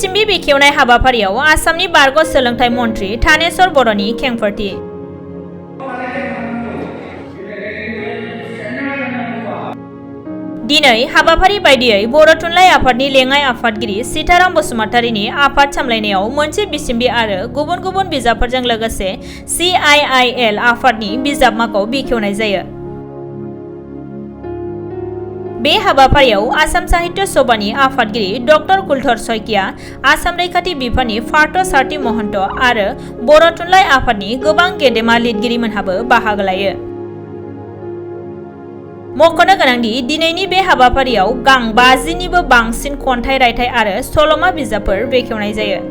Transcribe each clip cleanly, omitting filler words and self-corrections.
बिसिम्बि बेखेवनाय हाबाफारियाव आसामनि बारग' सोलोंथाइ मन्थ्रि थानेश्वर बर'नि खेंफोरथि। दिनै हाबाफारि बायदियै बर' थुनलाइ आफादनि लेङाइ आफादगिरि सीताराम बसुमतारीनि आफाद सामलायनायाव मोनसे बिसिम्बि आरो गुबुन गुबुन बिजाबफोरजों लोगोसे CIIL आफादनि बिजाबमाखौ बेखेवनाय जायो। बे हाबाफारियाव आसाम साहित्य सभानि आफादगिरि डक्टर कुलधर शइकिया, आसाम रैखाथि बिफाननि पार्थ सारथि महन्त आरो बर' थुनलाइ आफादनि गोबां गेदेमा लिरगिरिमोनहाबो बाहागो लायो। मख'नो गोनांदि दिनैनि बे हाबाफारियाव गां 50निबो बांसिन खन्थाइ रायथाइ आरो सल'मा बिजाबफोर बेखेवनाय जायो।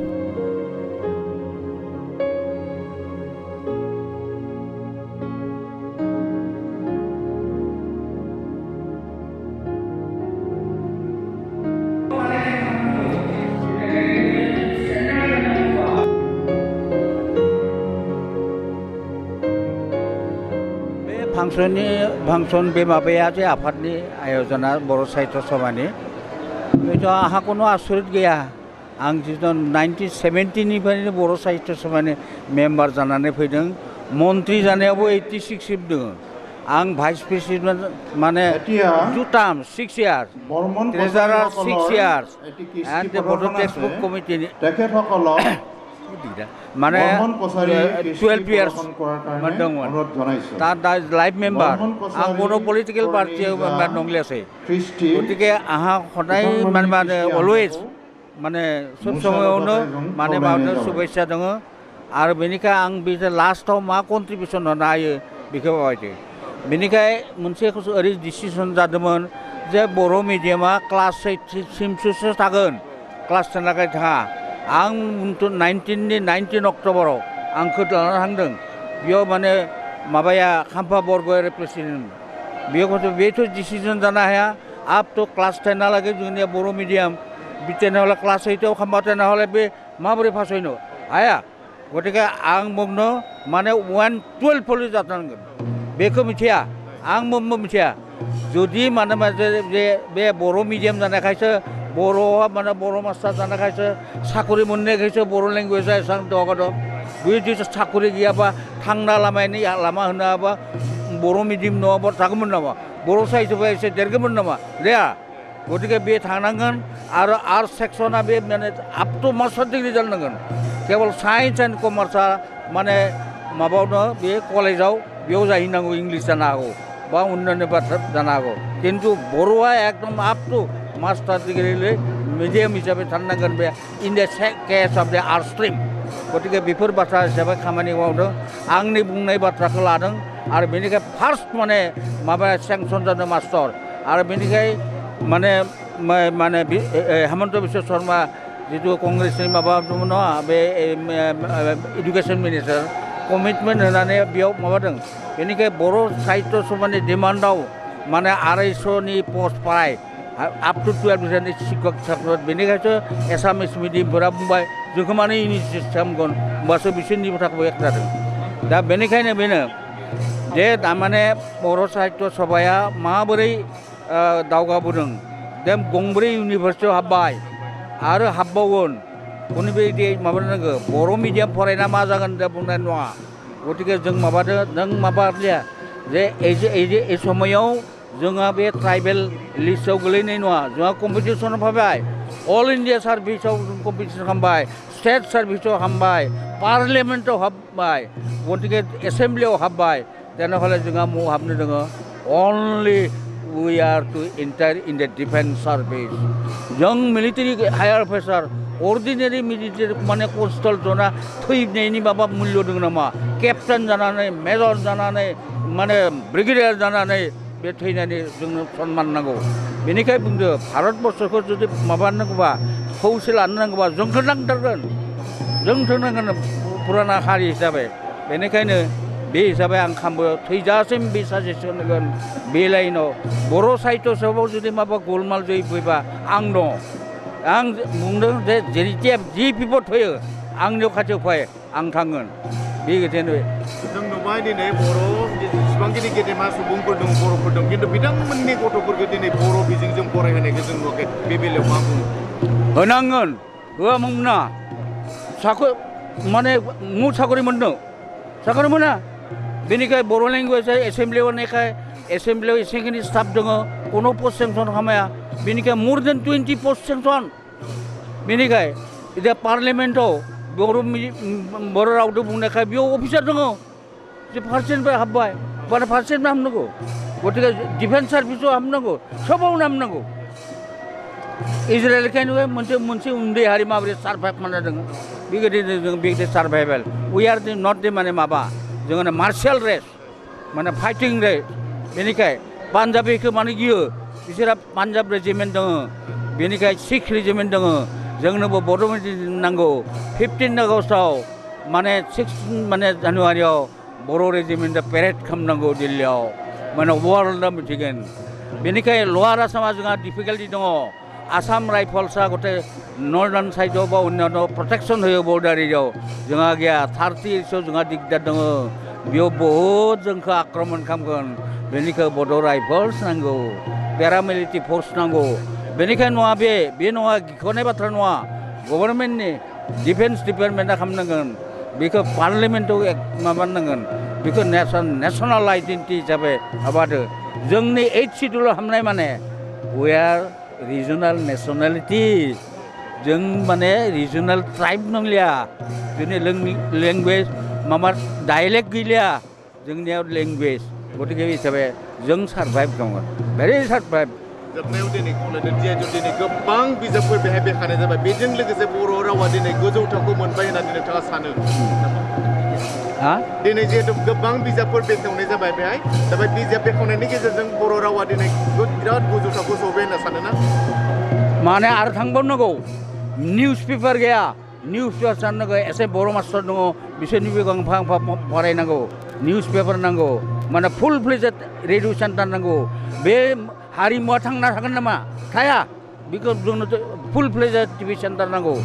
फांसन बे माबाया जे आफादनि आयोजना बर' साहित्य सभानि बेथ' आंहा कुनु आसरित गैया। आं जिथु 1970निफ्रायनो बर' साहित्य सभानि मेम्बार जानानै फैदों। मन्त्रि जानायावबो 86 दङ। आं भाइस प्रेसिडेन्ट माने 2 term 6 years, ट्रेजारार 6 years and the बड' टेक्सटबुक कमिटिनि माने 12 years दंमोन। दा लाइफ मेम्बार आं बर' पलिटिकेल पार्टियाव मेम्बार नंलियासै। गतिके आंहा सदाय माने अलवेज माने सब समायावनो माने माने शुभेच्छा दङ आरो बेनिखाय आं बे लास्टआव मा कन्ट्रिबिउसन होनो हायो बेखौ बायदि। बेनिखाय मोनसे ओरै डिसिसन जादोंमोन जे बर' मिडियामा क्लास 8सिमसो थागोन, क्लास 10 लागै थाङा। आं 19 अक्ट'बराव आंखौ लानानै थांदों। बेयाव माने माबाया खाम्फा बरगयारि प्रेसिडेन्ट बेयाव बेथ' डिसिसन जानो हाया। आप टु क्लास 10 लागै जोंनिया बर' मिडियाम बिटेनावला क्लास 8आव खाम्फा 10 हले बे माबोरै पास होनो हाया। गतिके आं बुंनो माने 112 पलि जाथारनांगोन बेखौ मिथिया, आं मिथिया। जुदि माने बे बर' मिडियाम जानायखायसो बर'आ माने बर' मास्टार जानायखायसो साकरि मोननायखायसो बर' लेंगुवेजआ एसेबां दावगादों। बे जुदि साकरि गैयाबा थांना लामा होनो हाबा बर' मिडियाम नङाबा थागौमोन नामा? बर' साहित्यआ एसे देरगौमोन नामा? देया। गतिके बे थांनांगोन आरो आर्ट सेक्सना बे माने आप टु मास्टार डिग्रि जानांगोन। केवल साइन्स एन्ड कमार्सआ माने माबायावनो बे कलेजाव बेयाव जाहैनांगौ, इंलिस जानो हागौ बा अन्यान्य बाथ्रा जानो हागौ। खिन्थु बर'आ एकदम up to master degree medium हिसाबै थानांगोन बे in the case of the art stream. गतिके बेफोर बाथ्रा हिसाबै खामानि मावदों, आंनि बुंनाय बाथ्राखौ लादों आरो बेनिखाय फार्स्ट माने माबा सेंसन जादों मास्टार। आरो बेनिखाय माने हेमन्त बिश्व शर्मा जितु कंग्रेसनि माबा दंमोन नङा बे एडुकेसन मिनिस्टार कमिटमेन्ट होनानै बेयाव माबादों। बेनिखाय बर' साहित्य सभानि डिमान्डआव माने 250नि पस्ट पाय आप टु 12 बोसोरनि शिक्षक साख्रि। बेनिखायसो एसामिस मिडियामफोरा बुंबाय जोंखौ माने इनिसियेटिभ खालामगोन होमबासो बिसोरनि बाथ्राखौ एक जादों। दा बेनिखायनो बेनो जे थारमाने बर' साहित्य सभाया माबोरै दावगाबोदों। दा गंब्रै इउनिभारसिटियाव हाब्बाय आरो हाबबावगोन। बेबायदि माबानांगौ बर' मिडियाम फरायना मा जागोन दा बुंनाय नङा। गतिके जों माबादो नों माबालिया जे এই समायाव जोंहा बे ट्राइबेल लिस्टआव गोलैनाय नङा। जोंहा कम्पिटिसनाव फैबाय, अल इन्डिया सार्भिसाव कम्पिटिसन खालामबाय, स्टेट सार्भिसाव हाबबाय, पार्लियामेन्टआव हाबबाय, गतिके एसेम्ब्लियाव हाबबाय। তেনেহ'লে जोंहा मुं हाबनो दङ अनलि we are to enter in the defence service. जों military higher officer ordinary military माने कन्स्टेबल जना थैनायनि माबा मुल्य दङ नामा? केप्टेन जानानै मेजर जानानै माने ब्रिगेडियार जानानै बे थैनानै जोंनो सन्मान नांगौ। बेनिखाय बुंदो भारतबर्षखौ जुदि माबानांगौबा खौसे लानो नांगौबा जोंखौ नांथारगोन, जोंथ' नांगोन फुराना हारि हिसाबै। बेनिखायनो बे हिसाबै आं खालामो थैजासिम बे साजेसन होगोन बे लाइनाव। बर' साहित्य सभायाव जुदि माबा गलमाल जै फैबा आं दङ। आं बुंदों जे जेथिया जि बिपद फैयो आंनियाव खाथियाव फै, आं थांगोन। बे खोथायानो जों नुबाय दिनै बर' जेसेबांखिनि गेदेमा सुबुंफोर दं बर'फोर दं, खिन्थु बिथांमोननि गथ'फोरखौ दिनै बर' बिजोंजों फरायहोनायखौ जों नुवाखै। बे बेलायाव मा बुङो? होनांगोन होआ मोना साखो माने मु साखरि मोननो साखरि मोना बेनिखाय बर' लेंगुवेज एसेम्ब्लियाव होनायखाय एसेम्ब्लियाव एसेखिनि स्टाफ दङ कोनो पस्ट सेंसन खालामाया बेनिखाय मोर देन 20 पस्ट सेंसन बेनिखाय दा पार्लियामेन्टआव बर' रावजों बुंनायखाय बेयाव अफिसार दङ जे फार्सेनिफ्राय हाबबाय माने फार्सेनिफ्राय हाबनांगौ गतिके डिफेन्स सार्भिसाव हाबनांगौ सबावनो हाबनांगौ इजराइलखायनो मोनसे उन्दै हारि माबोरै सार्भाइभ खालामना दङ बेबायदिनो जों बेबायदि सार्भाइभेल वी आर नट दे माने माबा जोङो मार्शियेल रेस माने फाइटिं रेस बेनिखाय पान्जाबिखौ माने गियो बिसोरा पान्जाब रेजिमेन्ट दङ बेनिखाय सिख रेजिमेन्ट दङ जोंनोबो बर' नांगौ 15 आगस्टआव माने 6 माने जानुवारियाव बर' रेजिमेन्टआ पेरेड खालामनांगौ दिल्लीयाव माने वर्ल्डआ मिथिगोन बेनिखाय लवार आसामा जोंहा डिफिकाल्टि दङ आसाम राइफल्सआ गटे नर्दार्न साइडआव बा अन्यान्य प्रटेक्शन होयो बर्डार एरियायाव जोंहा गैया 30 इयर्सआव जोंहा दिगदार दङ बेयाव बहुद जोंखौ आक्रमण खालामगोन बेनिखाय बड' राइफल्स नांगौ पेरामिलिटारि फोर्स नांगौ बेनिखाय नङा बे नङा गिखनाय बाथ्रा नङा गभर्नमेन्टनि डिफेन्स डिपार्टमेन्टआ खालामनांगोन बेखौ पार्लियामेन्टआव माबानांगोन बेखौ नेसनेल आइडेन्टिटि हिसाबै माबादो जोंनि 8 शिड्युलाव हाबनाय माने वी आर रिजनाल नेसनेलिटि जों माने रिजनाल ट्राइब नंलिया जोंनि लेंगुवेज माबा डाइलेक्ट गैलिया जोंनियाव लेंगुवेज गतिके हिसाबै जों सार्भाइभ दङ भेरि सार्भाइभ जोबनायाव दिनै खावलायदों जिहेतु दिनै गोबां बिजाबफोर बेहाय बेखानाय जाबाय बेजों लोगोसे बर' रावा दिनै गोजौ थाखोआव मोनबाय होननानै नोंथाङा सानो दिनै जिहेतु गोबां बिजाबफोर बेखेवनाय जाबाय बेहाय दा बे बिजाब बेखेवनायनि गेजेरजों बर' रावा दिनै बिराद गोजौ थाखोआव सौबाय होनना सानोना माने आरो थांबावनांगौ निउस पेपार गैया निउस पेपार साननांगौ एसे बर' मास्टार दङ बिसोरनिबो गांफा गांफा फरायनांगौ निउस पेपार नांगौ माने फुल फ्लेजेड रेडिअ सेन्टार नांगौ बे हारिमुआ थांना थागोन नामा थाया बेखौ जोंनो फुल फ्लेजेड टिभि सेन्टार नांगौ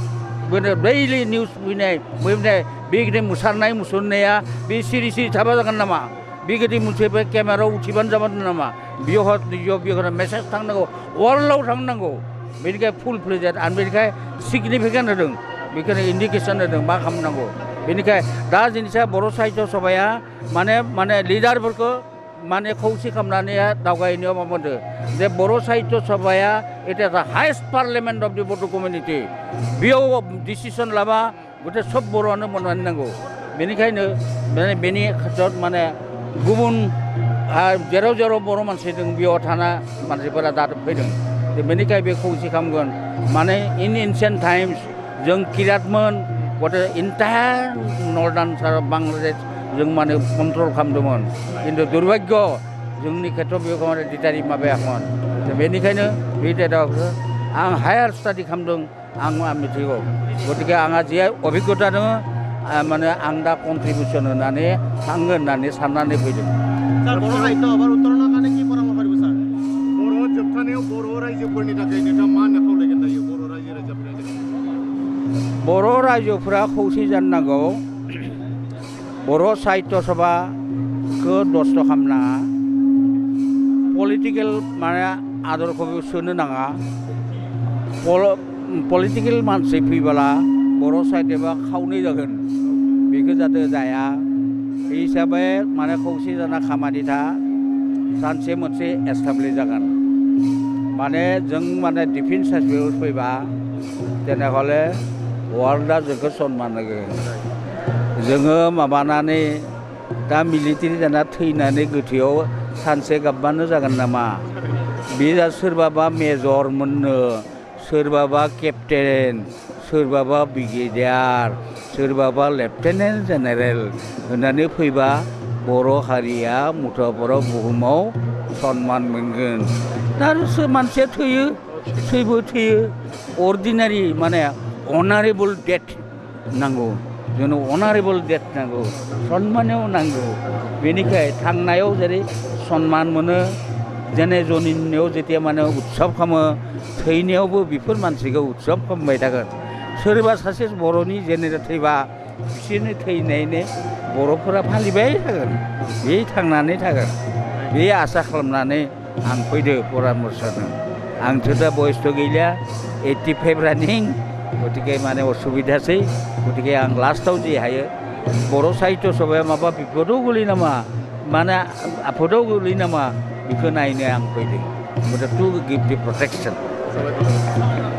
बेनो दैलि निउस फैनाय बेबायदि मोसानाय मुसुरनाया बे सिरि सिरि थाबा जागोन नामा बेबायदि मोनसे बे केमेरायाव उथिबानो जागोन नामा बेयाव मेसेज थांनांगौ वर्ल्डआव थांनांगौ बेनिखाय फुल फ्लेजेड आरो बेनिखाय सिगनिफिकेन्ट होदों बेखौनो इन्डिकेसन होदों मा खालामनांगौ बेनिखाय दा जिनिसा बर' साहित्य सभाया माने लिडारफोरखौ माने खौसे खालामनानै दावगायनायाव माबादो जे बर' साहित्य सभाया it is the highest parliament of the बड' कमिउनिटि बेयाव डिसिसन लाबा गटे सब बर'आनो मोननानै नांगौ बेनिखायनो बेनि खाथियाव माने गुबुन जेराव जेराव बर' मानसि दं बेयाव थाना मानसिफोरा दा फैदों बेनिखाय बे खौसे खालामगोन माने इन एनसियेन्ट टाइम्स जों किरातमोन गटे इन्टायार नर्दार्न बांलादेश जों माने कन्ट्रल खालामदोंमोन खिन्थु दुर्भाग्य जोंनि खेथ्रआव बेखौ माने दिटारि माबायाखैमोन बेनिखायनो बे डेटाखौ आं हायार स्टाडि खालामदों आं मिथिगौ गतिके आंहा जे अभिज्ञता दङ माने आं दा कन्ट्रिबिउसन होनानै थांगोन होननानै साननानै फैदों बर' साहित्य आबाद उତ୍ତरनो खाने की परामर्श होरिबो सार बर' जोबथानायाव बर' रायजोफोरनि थाखाय नोंथाङा मा होनना खावलायगोन दायो बर' रायजोफोरनि बर' रायजोफोरा खौसे जानो नांगौ बर' साहित्य सभाखौ दस्त खालामनाङा पलिटिकेल माने आदरखौ सोनो नाङा पलिटिकेल मानसि फैबोला बर' साहित्यआ खावनै जागोन बेखौ जाहाथे जाया बे हिसाबै माने खौसे जाना खामानि था सानसे मोनसे एस्टाब्लिश जागोन माने जों माने डिफेन्स सार्भिस फैबा তেনেহ'লে वर्ल्डआ जोंखौ सन्मान होगोन जोङो माबानानै दा मिलिटारि जाना थैनानै गोथैयाव सानसे गाबबानो जागोन नामा बे सोरबाबा मेजर मोननो सोरबाबा केप्टेन सोरबाबा ब्रिगेडियार सोरबाबा लेफ्टेनेन्ट जेनेरेल होननानै फैबा बर' हारिया मुथाफोराव बुहुमाव सन्मान मोनगोन दा मानसिया थैयो अर्डिनारि माने अनारेबल डेथ नांगौ जोंनो अनारेबल डेथ नांगौ सन्मानाव नांगौ बेनिखाय थांनायाव जेरै सन्मान मोनो जेने जनिन्नायाव जेथिया माने उत्सव खालामो थैनायावबो बेफोर मानसिखौ उत्सव खालामबाय थागोन सोरबा सासे बर'नि जेनेरेल थैबा बिसोरनि थैनायनि बर'फोरा फालिबाय थागोन बे थांनानै थागोन बे आसा खालामनानै आं फैदो परामर्श होदों आंथ' दा बयसथ' गैलिया 85 रानिं गतिके माने असुबिदासै गतिके आं लास्टआव जि हायो बर' साहित्य सभाया माबा बिपदाव गोलैयो नामा माने आफदाव गोलैयो नामा बेखौ नायनो आं फैदों टु गिभ दि प्रटेक्सन